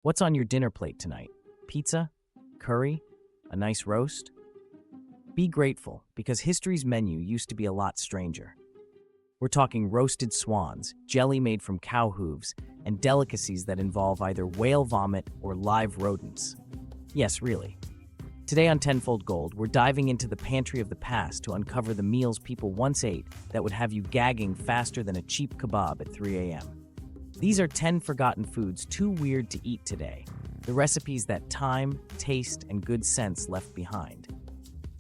What's on your dinner plate tonight? Pizza? Curry? A nice roast? Be grateful, because history's menu used to be a lot stranger. We're talking roasted swans, jelly made from cow hooves, and delicacies that involve either whale vomit or live rodents. Yes, really. Today on Tenfold Gold, we're diving into the pantry of the past to uncover the meals people once ate that would have you gagging faster than a cheap kebab at 3 a.m. These are 10 forgotten foods too weird to eat today, the recipes that time, taste, and good sense left behind.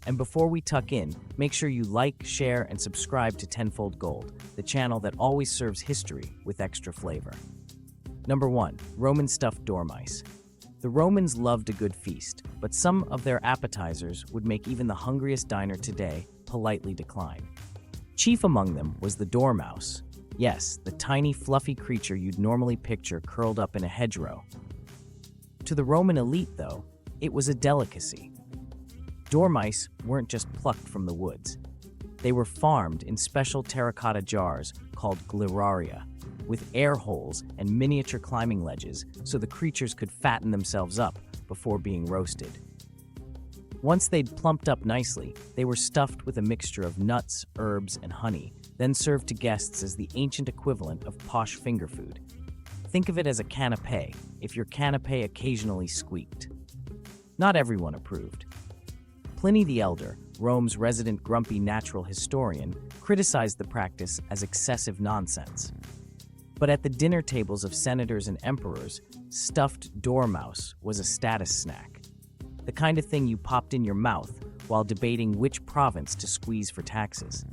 And before we tuck in, make sure you like, share, and subscribe to Tenfold Gold, the channel that always serves history with extra flavor. Number 1. Roman stuffed dormice. The Romans loved a good feast, but some of their appetizers would make even the hungriest diner today politely decline. Chief among them was the dormouse. Yes, the tiny, fluffy creature you'd normally picture curled up in a hedgerow. To the Roman elite, though, it was a delicacy. Dormice weren't just plucked from the woods. They were farmed in special terracotta jars called gliraria, with air holes and miniature climbing ledges so the creatures could fatten themselves up before being roasted. Once they'd plumped up nicely, they were stuffed with a mixture of nuts, herbs, and honey, then served to guests as the ancient equivalent of posh finger food. Think of it as a canapé, if your canapé occasionally squeaked. Not everyone approved. Pliny the Elder, Rome's resident grumpy natural historian, criticized the practice as excessive nonsense. But at the dinner tables of senators and emperors, stuffed dormouse was a status snack. The kind of thing you popped in your mouth while debating which province to squeeze for taxes.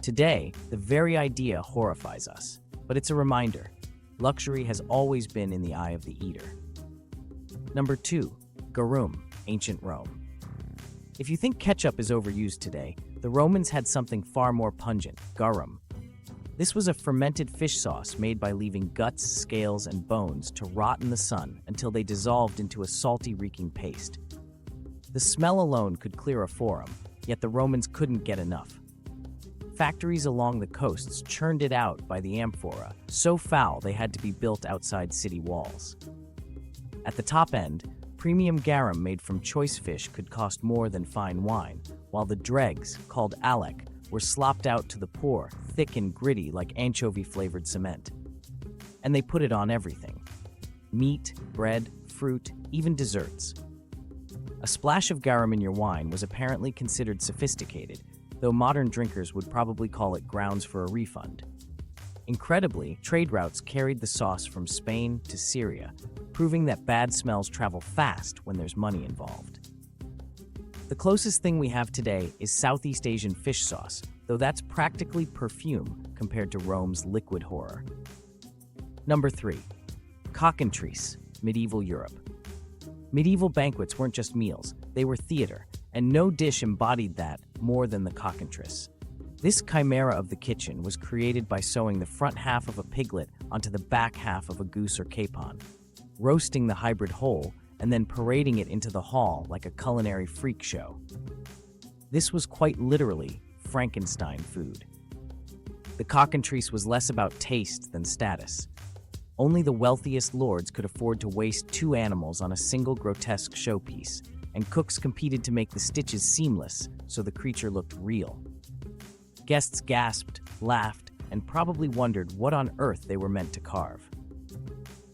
Today, the very idea horrifies us, but it's a reminder. Luxury has always been in the eye of the eater. Number 2. Garum, ancient Rome. If you think ketchup is overused today, the Romans had something far more pungent, garum. This was a fermented fish sauce made by leaving guts, scales, and bones to rot in the sun until they dissolved into a salty, reeking paste. The smell alone could clear a forum, yet the Romans couldn't get enough. Factories along the coasts churned it out by the amphora, so foul they had to be built outside city walls. At the top end, premium garum made from choice fish could cost more than fine wine, while the dregs, called alec, were slopped out to the poor, thick and gritty like anchovy-flavored cement. And they put it on everything. Meat, bread, fruit, even desserts. A splash of garum in your wine was apparently considered sophisticated, though modern drinkers would probably call it grounds for a refund. Incredibly, trade routes carried the sauce from Spain to Syria, proving that bad smells travel fast when there's money involved. The closest thing we have today is Southeast Asian fish sauce, though that's practically perfume compared to Rome's liquid horror. Number 3. Cockentrice, medieval Europe. Medieval banquets weren't just meals, they were theater, and no dish embodied that more than the cockentrice. This chimera of the kitchen was created by sewing the front half of a piglet onto the back half of a goose or capon, roasting the hybrid whole, and then parading it into the hall like a culinary freak show. This was quite literally Frankenstein food. The cockentrice was less about taste than status. Only the wealthiest lords could afford to waste 2 animals on a single grotesque showpiece, and cooks competed to make the stitches seamless so the creature looked real. Guests gasped, laughed, and probably wondered what on earth they were meant to carve.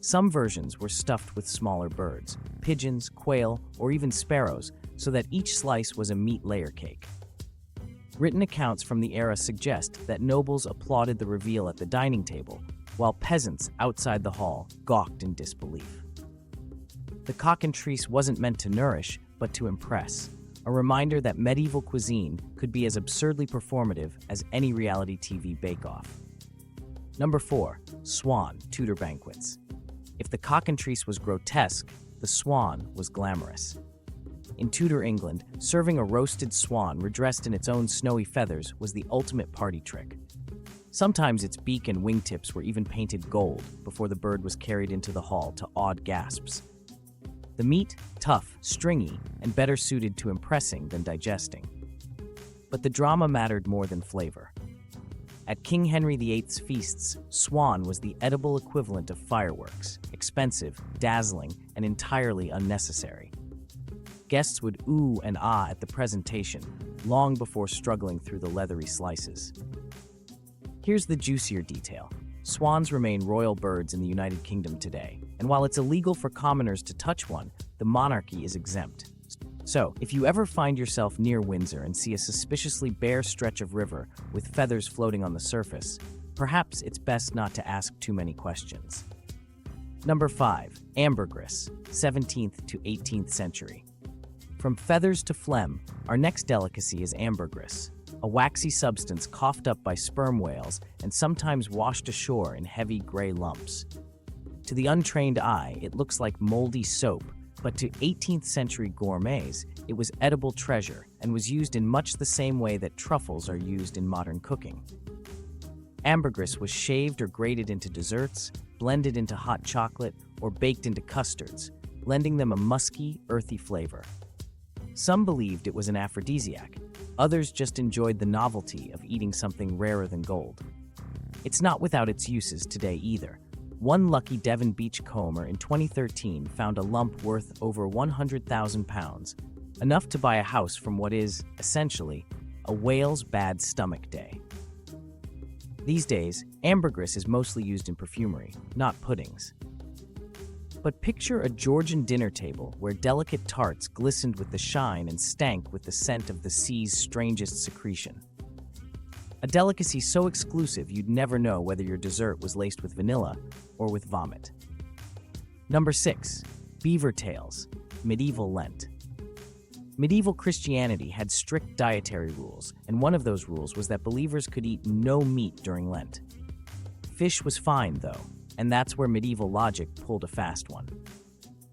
Some versions were stuffed with smaller birds, pigeons, quail, or even sparrows, so that each slice was a meat layer cake. Written accounts from the era suggest that nobles applauded the reveal at the dining table, while peasants outside the hall gawked in disbelief. The cockentrice wasn't meant to nourish, but to impress, a reminder that medieval cuisine could be as absurdly performative as any reality TV bake-off. Number 4. Swan, Tudor banquets. If the cockentrice was grotesque, the swan was glamorous. In Tudor England, serving a roasted swan redressed in its own snowy feathers was the ultimate party trick. Sometimes its beak and wingtips were even painted gold before the bird was carried into the hall to awed gasps. The meat, tough, stringy, and better suited to impressing than digesting. But the drama mattered more than flavor. At King Henry VIII's feasts, swan was the edible equivalent of fireworks, expensive, dazzling, and entirely unnecessary. Guests would ooh and ah at the presentation, long before struggling through the leathery slices. Here's the juicier detail. Swans remain royal birds in the United Kingdom today, and while it's illegal for commoners to touch one, the monarchy is exempt. So, if you ever find yourself near Windsor and see a suspiciously bare stretch of river with feathers floating on the surface, perhaps it's best not to ask too many questions. Number 5. Ambergris, 17th to 18th century. From feathers to phlegm, our next delicacy is ambergris, a waxy substance coughed up by sperm whales and sometimes washed ashore in heavy gray lumps. To the untrained eye, it looks like moldy soap, but to 18th century gourmets, it was edible treasure and was used in much the same way that truffles are used in modern cooking. Ambergris was shaved or grated into desserts, blended into hot chocolate, or baked into custards, lending them a musky, earthy flavor. Some believed it was an aphrodisiac, others just enjoyed the novelty of eating something rarer than gold. It's not without its uses today either. One lucky Devon Beach comber in 2013 found a lump worth over £100,000, enough to buy a house from what is, essentially, a whale's bad stomach day. These days, ambergris is mostly used in perfumery, not puddings. But picture a Georgian dinner table where delicate tarts glistened with the shine and stank with the scent of the sea's strangest secretion. A delicacy so exclusive you'd never know whether your dessert was laced with vanilla or with vomit. Number 6. Beaver tails, medieval Lent. Medieval Christianity had strict dietary rules, and one of those rules was that believers could eat no meat during Lent. Fish was fine, though, and that's where medieval logic pulled a fast one.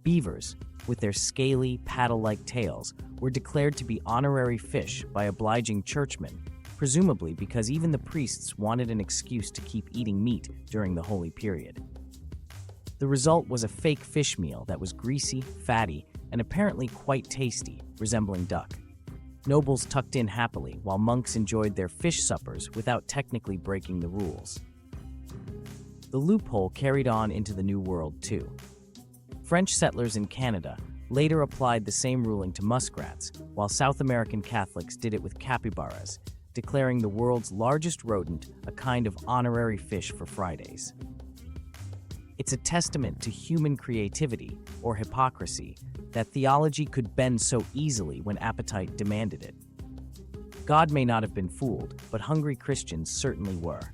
Beavers, with their scaly, paddle-like tails, were declared to be honorary fish by obliging churchmen, presumably because even the priests wanted an excuse to keep eating meat during the holy period. The result was a fake fish meal that was greasy, fatty, and apparently quite tasty, resembling duck. Nobles tucked in happily, while monks enjoyed their fish suppers without technically breaking the rules. The loophole carried on into the New World, too. French settlers in Canada later applied the same ruling to muskrats, while South American Catholics did it with capybaras, declaring the world's largest rodent a kind of honorary fish for Fridays. It's a testament to human creativity, or hypocrisy, that theology could bend so easily when appetite demanded it. God may not have been fooled, but hungry Christians certainly were.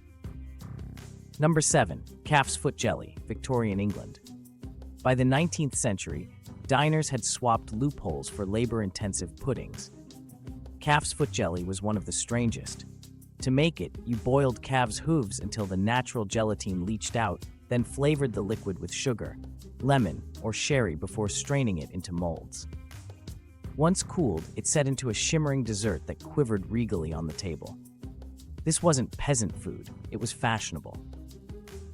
Number 7. Calf's foot jelly, Victorian England. By the 19th century, diners had swapped loopholes for labor-intensive puddings. Calf's foot jelly was one of the strangest. To make it, you boiled calves' hooves until the natural gelatine leached out, then flavored the liquid with sugar, lemon, or sherry before straining it into molds. Once cooled, it set into a shimmering dessert that quivered regally on the table. This wasn't peasant food, it was fashionable.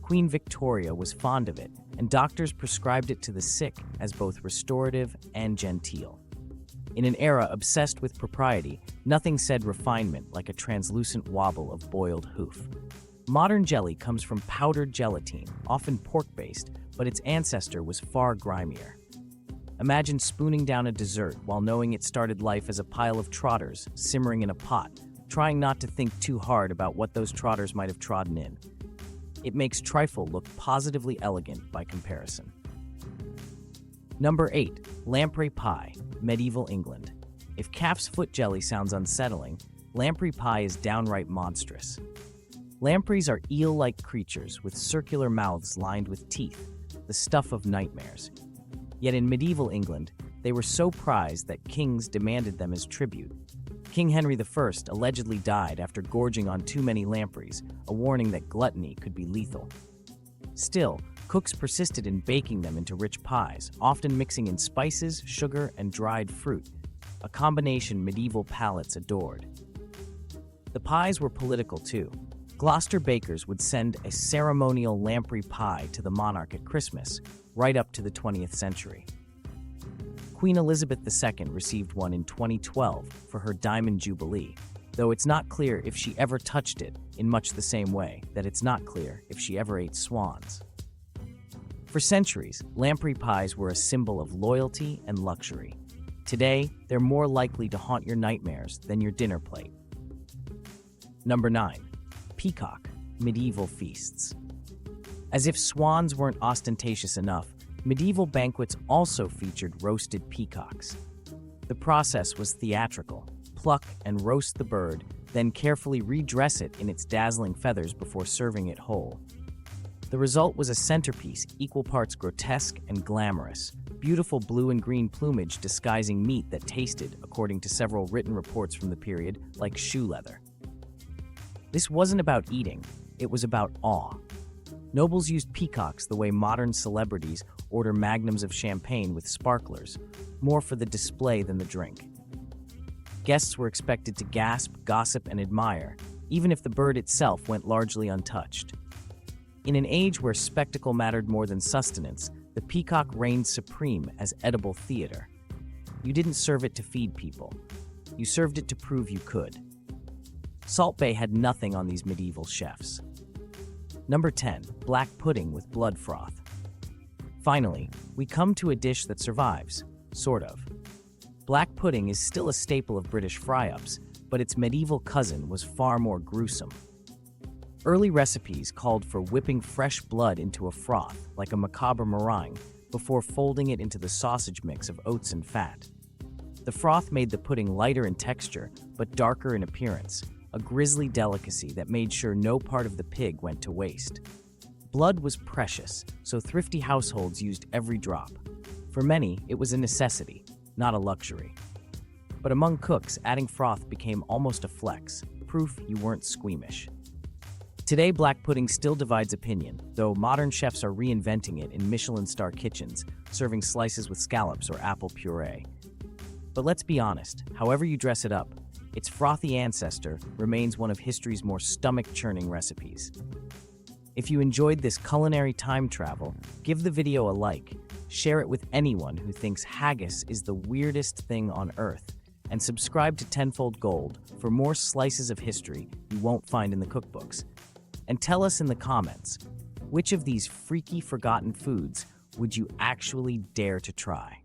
Queen Victoria was fond of it, and doctors prescribed it to the sick as both restorative and genteel. In an era obsessed with propriety, nothing said refinement like a translucent wobble of boiled hoof. Modern jelly comes from powdered gelatine, often pork-based, but its ancestor was far grimier. Imagine spooning down a dessert while knowing it started life as a pile of trotters simmering in a pot, trying not to think too hard about what those trotters might have trodden in. It makes trifle look positively elegant by comparison. Number 8. Lamprey pie, medieval England. If calf's foot jelly sounds unsettling, lamprey pie is downright monstrous. Lampreys are eel-like creatures with circular mouths lined with teeth, the stuff of nightmares. Yet in medieval England, they were so prized that kings demanded them as tribute. King Henry I allegedly died after gorging on too many lampreys, a warning that gluttony could be lethal. Still, cooks persisted in baking them into rich pies, often mixing in spices, sugar, and dried fruit, a combination medieval palates adored. The pies were political too. Gloucester bakers would send a ceremonial lamprey pie to the monarch at Christmas, right up to the 20th century. Queen Elizabeth II received one in 2012 for her Diamond Jubilee, though it's not clear if she ever touched it in much the same way that it's not clear if she ever ate swans. For centuries, lamprey pies were a symbol of loyalty and luxury. Today, they're more likely to haunt your nightmares than your dinner plate. Number 9. Peacock, medieval feasts. As if swans weren't ostentatious enough, medieval banquets also featured roasted peacocks. The process was theatrical. Pluck and roast the bird, then carefully redress it in its dazzling feathers before serving it whole. The result was a centerpiece equal parts grotesque and glamorous, beautiful blue and green plumage disguising meat that tasted, according to several written reports from the period, like shoe leather. This wasn't about eating, it was about awe. Nobles used peacocks the way modern celebrities order magnums of champagne with sparklers, more for the display than the drink. Guests were expected to gasp, gossip, and admire, even if the bird itself went largely untouched. In an age where spectacle mattered more than sustenance, the peacock reigned supreme as edible theater. You didn't serve it to feed people. You served it to prove you could. Salt Bay had nothing on these medieval chefs. Number 10. Black pudding with blood froth. Finally, we come to a dish that survives, sort of. Black pudding is still a staple of British fry-ups, but its medieval cousin was far more gruesome. Early recipes called for whipping fresh blood into a froth, like a macabre meringue, before folding it into the sausage mix of oats and fat. The froth made the pudding lighter in texture, but darker in appearance, a grisly delicacy that made sure no part of the pig went to waste. Blood was precious, so thrifty households used every drop. For many, it was a necessity, not a luxury. But among cooks, adding froth became almost a flex, proof you weren't squeamish. Today, black pudding still divides opinion, though modern chefs are reinventing it in Michelin-star kitchens, serving slices with scallops or apple puree. But let's be honest, however you dress it up, its frothy ancestor remains one of history's more stomach-churning recipes. If you enjoyed this culinary time travel, give the video a like, share it with anyone who thinks haggis is the weirdest thing on earth, and subscribe to Tenfold Gold for more slices of history you won't find in the cookbooks. And tell us in the comments, which of these freaky forgotten foods would you actually dare to try?